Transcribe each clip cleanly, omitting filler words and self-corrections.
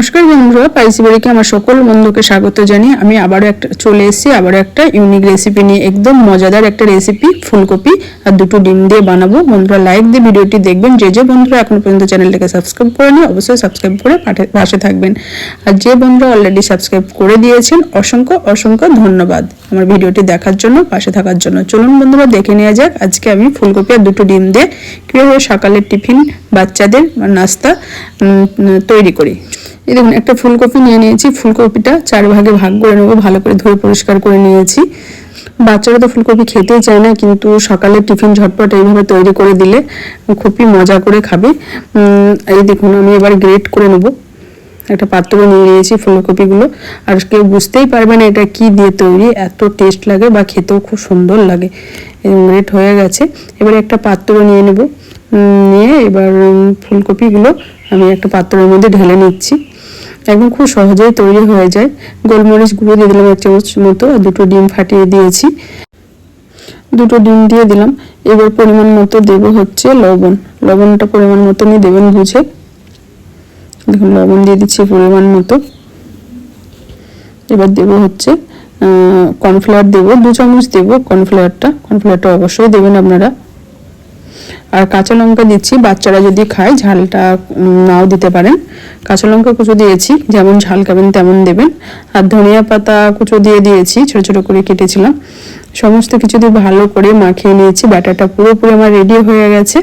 নমস্কার বন্ধুরা, পাইসি বাড়িকে আমার সকল বন্ধুকে স্বাগত জানিয়ে আমি আবারও চলে এসেছি একটা ইউনিক রেসিপি নিয়ে। একদম মজাদার একটা রেসিপি, ফুলকপি আর দুটো ডিম দিয়ে বানাবো। বন্ধুরা লাইক দিয়ে ভিডিওটি দেখবেন। যে বন্ধুরা এখনো পর্যন্ত চ্যানেলটাকে সাবস্ক্রাইব করেনি অবশ্যই সাবস্ক্রাইব করে পাশে থাকবেন। আর যে বন্ধুরা অলরেডি সাবস্ক্রাইব করে দিয়েছেন অসংখ্য অসংখ্য ধন্যবাদ আমার ভিডিওটি দেখার জন্য, পাশে থাকার জন্য। চলুন বন্ধুরা দেখে নেওয়া যাক আজকে আমি ফুলকপি আর দুটো ডিম দিয়ে কীভাবে সকালের টিফিন বাচ্চাদের নাস্তা তৈরি করি। এই দেখুন, একটা ফুলকপি নিয়ে নিয়েছি। ফুলকপিটা 4 ভাগে ভাগ করে নেবো, ভালো করে ধুয়ে পরিষ্কার করে নিয়েছি। বাচ্চারা তো ফুলকপি খেতেই চায় না, কিন্তু সকালে টিফিন ঝটপট এইভাবে তৈরি করে দিলে খুবই মজা করে খাবে। এই দেখুন, আমি এবার গ্রেট করে নেবো। একটা পাত্র নিয়ে নিয়েছি ফুলকপিগুলো। আর কেউ বুঝতেই পারবে না এটা কি দিয়ে তৈরি, এত টেস্ট লাগে বা খেতেও খুব সুন্দর লাগে। গ্রেট হয়ে গেছে। এবার একটা পাত্র নিয়ে নেব, নিয়ে এবার ফুলকপিগুলো আমি একটা পাত্রের মধ্যে ঢেলে নিচ্ছি। একদম খুব সহজেই তৈরি হয়ে যায়। গোলমরিচ গুঁড়ো দিয়ে দিলাম 1 চামচ মতো, আর দুটো ডিম ফাটিয়ে দিয়েছি। দুটো ডিম দিয়ে দিলাম। এবার পরিমাণ মতো দেবো হচ্ছে লবণ। লবণটা পরিমাণ মতনই দেবেন বুঝে। দেখুন, লবণ দিয়ে দিচ্ছি পরিমাণ মতো। এবার দেবো হচ্ছে কর্নফ্লাওয়ার দেবো 2 চামচ দেবো। কর্নফ্লাওয়ারটা অবশ্যই দেবেন আপনারা। আর কাঁচা লঙ্কা দিচ্ছি, বাচ্চারা যদি খায় ঝালটা নাও দিতে পারেন। কাঁচা লঙ্কা কুচো দিয়েছি, যেমন ঝাল খাবেন তেমন দেবেন। আর ধনিয়া পাতা কুচো দিয়ে দিয়েছি, ছোট ছোট করে কেটেছিলাম। সমস্ত কিছু দিয়ে ভালো করে মাখিয়ে নিয়েছি। ব্যাটারটা পুরোপুরি আমার রেডি হয়ে গেছে।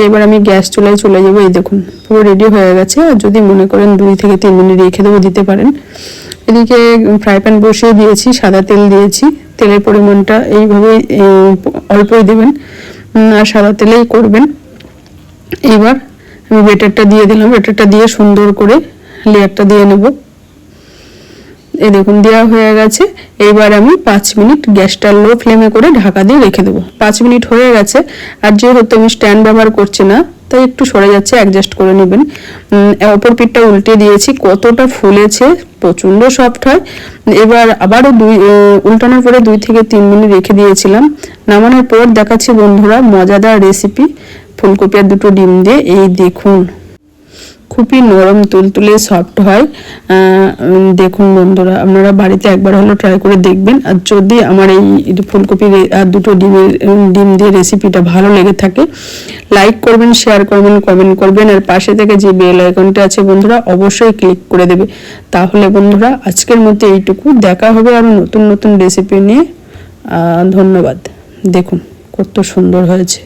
এবার আমি গ্যাস চুলায় চলে যাবো। এই দেখুন, পুরো রেডি হয়ে গেছে। আর যদি মনে করেন 2 থেকে 3 মিনিট রেখে দেবো, দিতে পারেন। এদিকে ফ্রাই প্যান বসিয়ে দিয়েছি, সাদা তেল দিয়েছি। তেলের পরিমাণটা এইভাবে অল্পই দেবেন, আর সাদা তেলেই করবেন। এইবার আমি ব্যাটারটা দিয়ে দিলাম। ব্যাটারটা দিয়ে সুন্দর করে লেয়ারটা দিয়ে নেব। এই দেখুন, দেওয়া হয়ে গেছে। এইবার আমি 5 মিনিট গ্যাসটা লো ফ্লেমে করে ঢাকা দিয়ে রেখে দেবো। 5 মিনিট হয়ে গেছে। আর যেহেতু আমি স্ট্যান্ড ব্যবহার করছি না, তাই একটু সরে যাচ্ছে, অ্যাডজাস্ট করে নেবেন। অপর পিঠটা উল্টে দিয়েছি। কতটা ফুলেছে, প্রচণ্ড সফট হয়। এবার আবারও উল্টানোর পরে 2 থেকে 3 মিনিট রেখে দিয়েছিলাম। নামানোর পর দেখাচ্ছি বন্ধুরা মজাদার রেসিপি ফুলকপি আর দুটো ডিম দিয়ে। এই দেখুন, খুবই নরম তুলতুলে সফট হয়। দেখুন বন্ধুরা, আপনারা বাড়িতে একবার হলো ট্রাই করে দেখবেন। আর যদি আমার এই ফুলকপি আর দুটো ডিম দিয়ে রেসিপিটা ভালো লেগে থাকে, লাইক করবেন, শেয়ার করবেন, কমেন্ট করবেন। আর পাশে থেকে যে বেল আইকনটা আছে বন্ধুরা অবশ্যই ক্লিক করে দেবে। তাহলে বন্ধুরা আজকের মতো এইটুকু। দেখা হবে আরও নতুন নতুন রেসিপি নিয়ে। ধন্যবাদ। দেখুন কত সুন্দর হয়েছে।